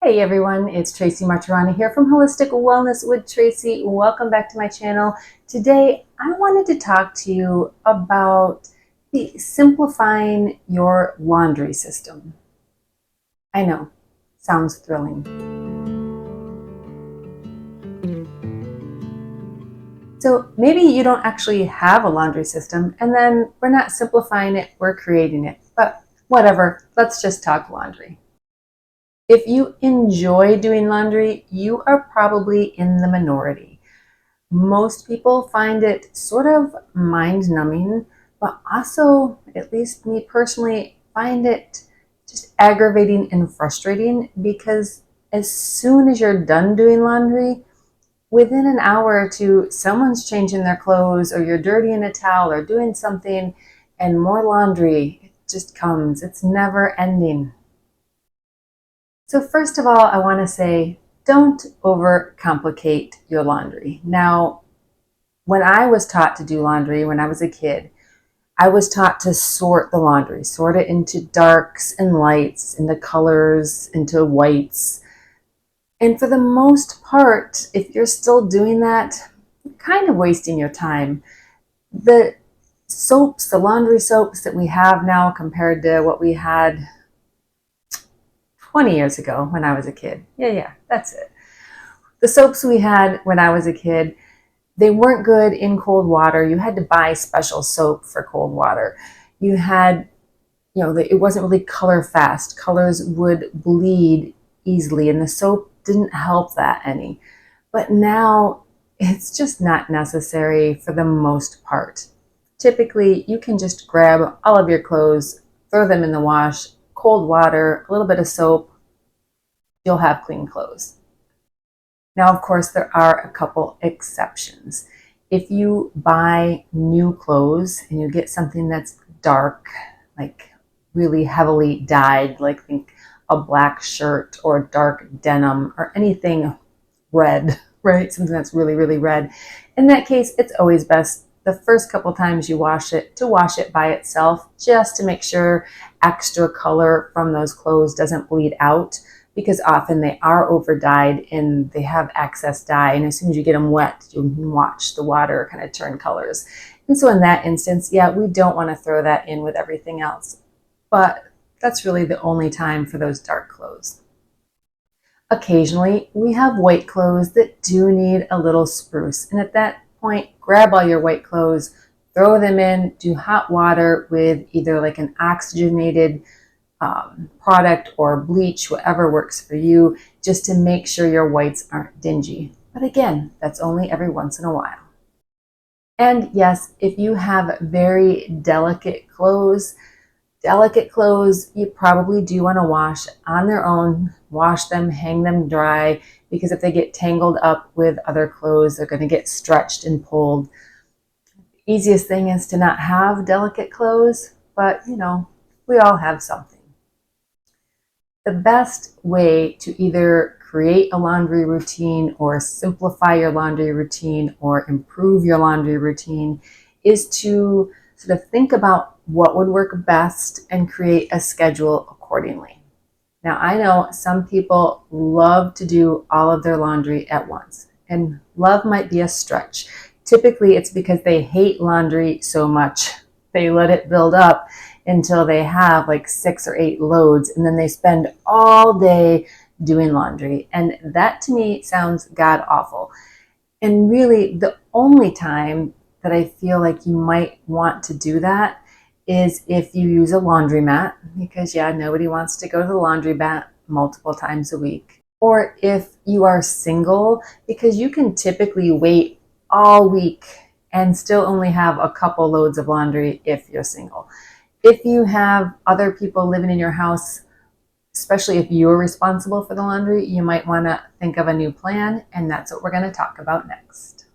Hey everyone, it's Tracy Martirani here from Holistic Wellness with Tracy. Welcome back to my channel. Today I wanted to talk to you about simplifying your laundry system. I know, sounds thrilling. So maybe you don't actually have a laundry system, and then we're not simplifying it, we're creating it. But whatever, let's just talk laundry. If you enjoy doing laundry, you are probably in the minority. Most people find it sort of mind-numbing, but also, at least me personally, find it just aggravating and frustrating because as soon as you're done doing laundry, within an hour or two, someone's changing their clothes or you're dirtying a towel or doing something and more laundry just comes. It's never ending. So first of all, I want to say, don't overcomplicate your laundry. Now, when I was taught to do laundry when I was a kid, I was taught to sort the laundry, sort it into darks and lights, into colors, into whites. And for the most part, if you're still doing that, you're kind of wasting your time. The soaps, the laundry soaps that we have now compared to what we had 20 years ago when I was a kid. Yeah, that's it. The soaps we had when I was a kid, they weren't good in cold water. You had to buy special soap for cold water. You had, it wasn't really color fast. Colors would bleed easily, and the soap didn't help that any. But now it's just not necessary for the most part. Typically, you can just grab all of your clothes, throw them in the wash, cold water, a little bit of soap, you'll have clean clothes. Now, of course, there are a couple exceptions. If you buy new clothes and you get something that's dark, like really heavily dyed, like think a black shirt or dark denim or anything red, right? Something that's really, really red. In that case, it's always best the first couple times you wash it to wash it by itself, just to make sure extra color from those clothes doesn't bleed out, because often they are over dyed and they have excess dye, and as soon as you get them wet, you can watch the water kind of turn colors. And so in that instance, yeah, we don't want to throw that in with everything else, but that's really the only time for those dark clothes. Occasionally, we have white clothes that do need a little spruce, and at that point, grab all your white clothes, throw them in, do hot water with either like an oxygenated product or bleach, whatever works for you, just to make sure your whites aren't dingy. But again, that's only every once in a while. And yes, if you have very delicate clothes, you probably do want to wash on their own. Wash them, hang them dry, because if they get tangled up with other clothes, they're going to get stretched and pulled. The easiest thing is to not have delicate clothes, but we all have something. The best way to either create a laundry routine or simplify your laundry routine or improve your laundry routine is to sort of think about what would work best and create a schedule accordingly. Now, I know some people love to do all of their laundry at once, and love might be a stretch. Typically, it's because they hate laundry so much. They let it build up until they have like 6 or 8 loads, and then they spend all day doing laundry. And that to me sounds god awful. And really, the only time that I feel like you might want to do that is if you use a laundromat, because nobody wants to go to the laundromat multiple times a week. Or if you are single, because you can typically wait all week and still only have a couple loads of laundry if you're single. If you have other people living in your house, especially if you're responsible for the laundry, you might want to think of a new plan, and that's what we're going to talk about next.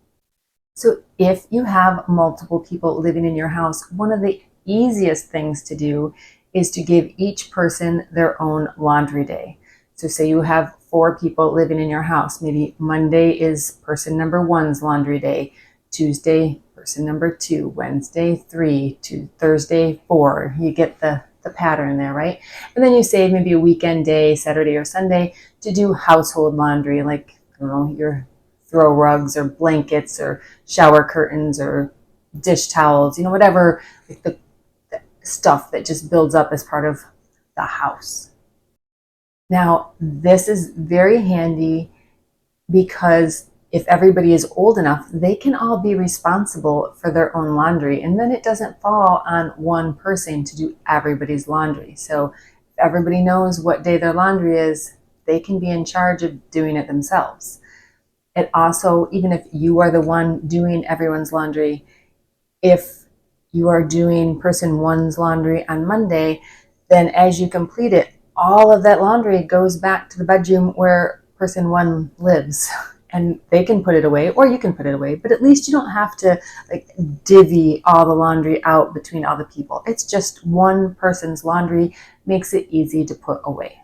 So if you have multiple people living in your house, one of the easiest things to do is to give each person their own laundry day. So say you have 4 people living in your house. Maybe Monday is person number 1's laundry day, Tuesday person number 2, Wednesday 3, to Thursday 4. You get the the pattern there, right? And then you save maybe a weekend day, Saturday or Sunday, to do household laundry, like, I don't know, your throw rugs or blankets or shower curtains or dish towels, whatever, like the stuff that just builds up as part of the house. Now, this is very handy because if everybody is old enough, they can all be responsible for their own laundry, and then it doesn't fall on one person to do everybody's laundry. So if everybody knows what day their laundry is, they can be in charge of doing it themselves. It also, even if you are the one doing everyone's laundry, if you are doing person one's laundry on Monday, then as you complete it, all of that laundry goes back to the bedroom where person one lives, and they can put it away, or you can put it away, but at least you don't have to like divvy all the laundry out between all the people. It's just one person's laundry, makes it easy to put away.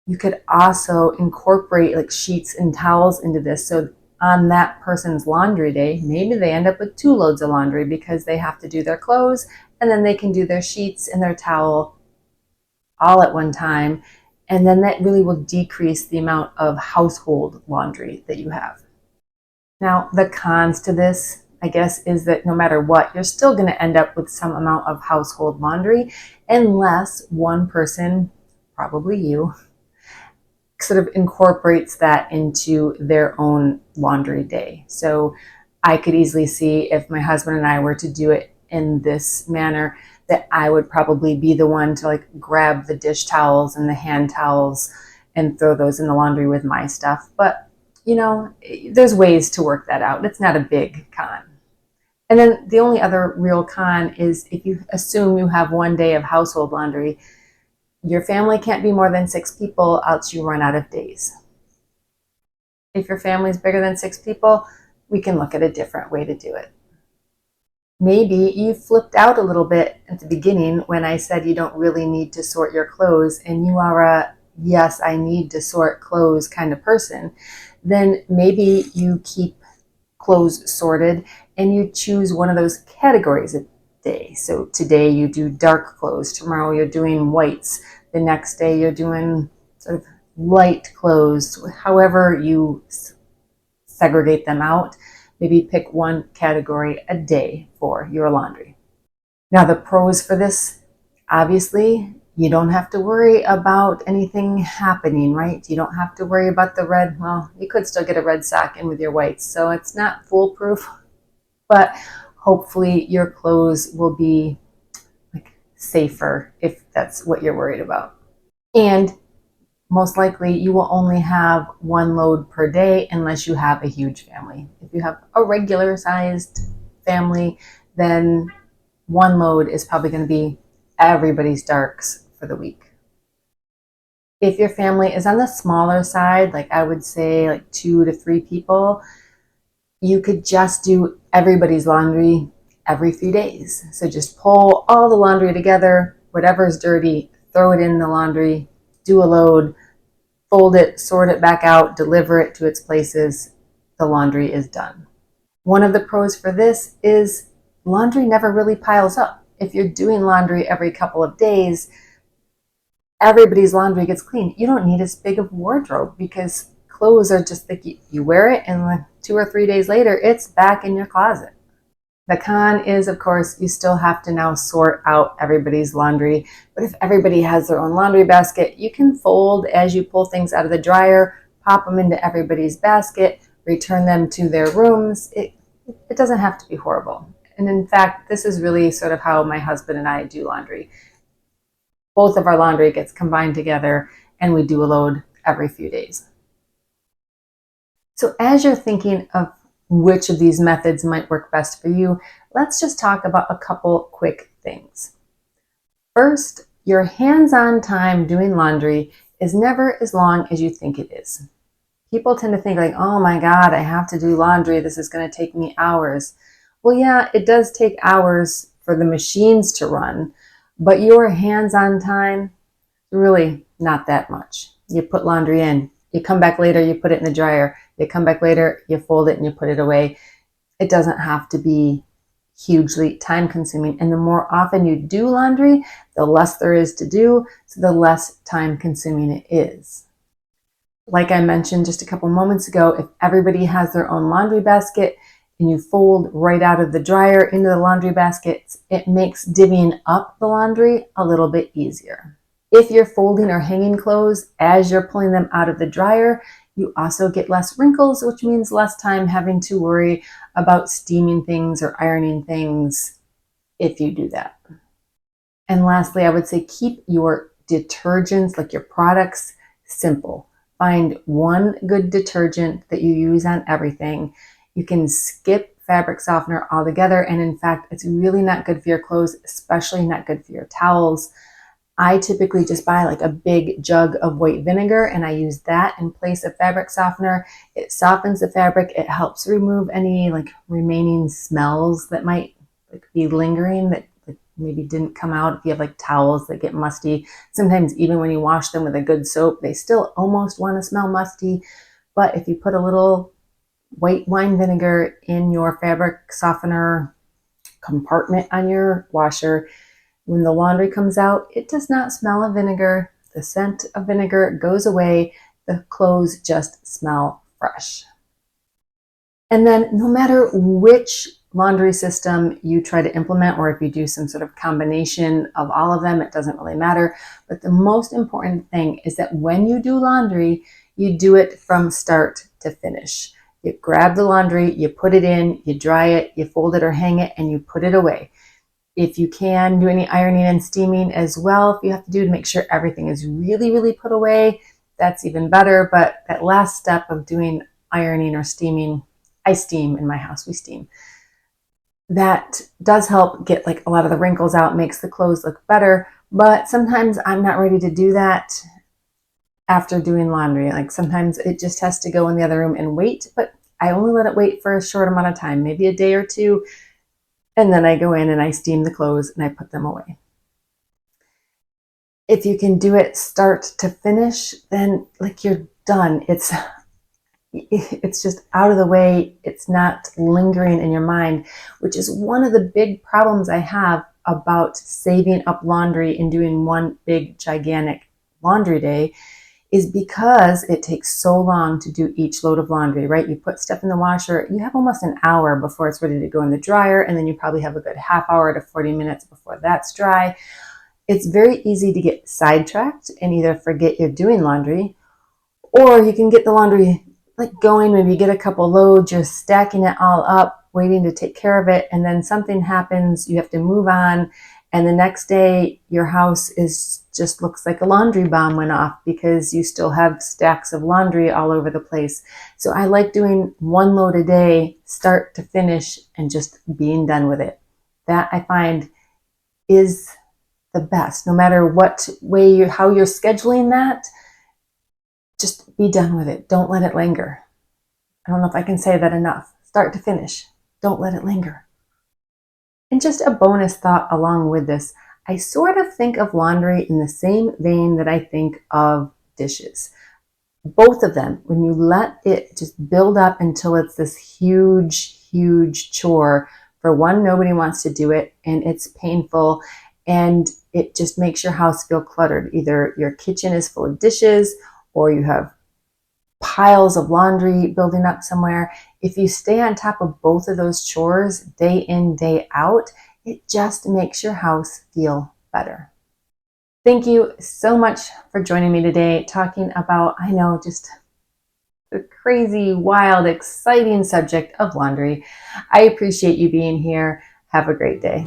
You could also incorporate like sheets and towels into this. So on that person's laundry day, maybe they end up with 2 loads of laundry because they have to do their clothes and then they can do their sheets and their towel all at one time. And then that really will decrease the amount of household laundry that you have. Now, the cons to this, I guess, is that no matter what, you're still going to end up with some amount of household laundry unless one person, probably you, sort of incorporates that into their own laundry day. So I could easily see if my husband and I were to do it in this manner, that I would probably be the one to like grab the dish towels and the hand towels and throw those in the laundry with my stuff. But there's ways to work that out. It's not a big con. And then the only other real con is if you assume you have one day of household laundry, your family can't be more than 6 people, else you run out of days. If your family is bigger than 6 people, we can look at a different way to do it. Maybe you flipped out a little bit at the beginning when I said you don't really need to sort your clothes, and you are a yes, I need to sort clothes kind of person. Then maybe you keep clothes sorted and you choose one of those categories a day. So today you do dark clothes, tomorrow you're doing whites, the next day you're doing sort of light clothes, however you segregate them out. Maybe pick one category a day for your laundry. Now, the pros for this, obviously, you don't have to worry about anything happening, right? You don't have to worry about the red. Well, you could still get a red sock in with your whites, so it's not foolproof, but hopefully your clothes will be like safer if that's what you're worried about. And most likely you will only have 1 load per day unless you have a huge family. If you have a regular sized family, then 1 load is probably going to be everybody's darks for the week. If your family is on the smaller side, like I would say like 2 to 3 people, you could just do everybody's laundry every few days. So just pull all the laundry together, whatever's dirty, throw it in the laundry, do a load, fold it, sort it back out, deliver it to its places. The laundry is done. One of the pros for this is laundry never really piles up. If you're doing laundry every couple of days, everybody's laundry gets cleaned. You don't need as big of a wardrobe because clothes are just like you wear it and like 2 or 3 days later, it's back in your closet. The con is, of course, you still have to now sort out everybody's laundry. But if everybody has their own laundry basket, you can fold as you pull things out of the dryer, pop them into everybody's basket, return them to their rooms. It doesn't have to be horrible. And in fact, this is really sort of how my husband and I do laundry. Both of our laundry gets combined together and we do a load every few days. So as you're thinking of which of these methods might work best for you, let's just talk about a couple quick things. First, your hands-on time doing laundry is never as long as you think it is. People tend to think like, oh my God, I have to do laundry. This is going to take me hours. Well, yeah, it does take hours for the machines to run, but your hands-on time, really not that much. You put laundry in, you come back later, you put it in the dryer, you come back later, you fold it and you put it away. It doesn't have to be hugely time consuming. And the more often you do laundry, the less there is to do, so the less time consuming it is. Like I mentioned just a couple moments ago, if everybody has their own laundry basket and you fold right out of the dryer into the laundry baskets, it makes divvying up the laundry a little bit easier. If you're folding or hanging clothes as you're pulling them out of the dryer, you also get less wrinkles, which means less time having to worry about steaming things or ironing things if you do that. And lastly, I would say keep your detergents, like your products, simple. Find one good detergent that you use on everything. You can skip fabric softener altogether, and in fact, it's really not good for your clothes, especially not good for your towels. I typically just buy like a big jug of white vinegar and I use that in place of fabric softener. It softens the fabric. It helps remove any like remaining smells that might like be lingering that like maybe didn't come out. If you have like towels that get musty, sometimes even when you wash them with a good soap, they still almost want to smell musty. But if you put a little white wine vinegar in your fabric softener compartment on your washer, when the laundry comes out, it does not smell of vinegar. The scent of vinegar goes away. The clothes just smell fresh. And then no matter which laundry system you try to implement, or if you do some sort of combination of all of them, it doesn't really matter. But the most important thing is that when you do laundry, you do it from start to finish. You grab the laundry, you put it in, you dry it, you fold it or hang it, and you put it away. If you can do any ironing and steaming as well, if you have to do to make sure everything is really, really put away, that's even better. But that last step of doing ironing or steaming, I steam in my house, we steam. That does help get like a lot of the wrinkles out, makes the clothes look better. But sometimes I'm not ready to do that after doing laundry. Like sometimes it just has to go in the other room and wait, but I only let it wait for a short amount of time, maybe a day or two. And then I go in and I steam the clothes and I put them away. If you can do it start to finish, then like you're done. It's just out of the way. It's not lingering in your mind, which is one of the big problems I have about saving up laundry and doing one big gigantic laundry day, is because it takes so long to do each load of laundry, right? You put stuff in the washer, you have almost an hour before it's ready to go in the dryer, and then you probably have a good half hour to 40 minutes before that's dry. It's very easy to get sidetracked and either forget you're doing laundry, or you can get the laundry like going, maybe you get a couple loads, you're stacking it all up, waiting to take care of it, and then something happens, you have to move on, and the next day your house is just looks like a laundry bomb went off because you still have stacks of laundry all over the place. So I like doing one load a day, start to finish, and just being done with it. That I find is the best. No matter what way how you're scheduling that, just be done with it. Don't let it linger. I don't know if I can say that enough. Start to finish. Don't let it linger. And just a bonus thought along with this, I sort of think of laundry in the same vein that I think of dishes. Both of them, when you let it just build up until it's this huge, huge chore, for one, nobody wants to do it and it's painful and it just makes your house feel cluttered. Either your kitchen is full of dishes or you have piles of laundry building up somewhere. If you stay on top of both of those chores day in, day out, it just makes your house feel better. Thank you so much for joining me today, talking about, I know, just the crazy, wild, exciting subject of laundry. I appreciate you being here. Have a great day.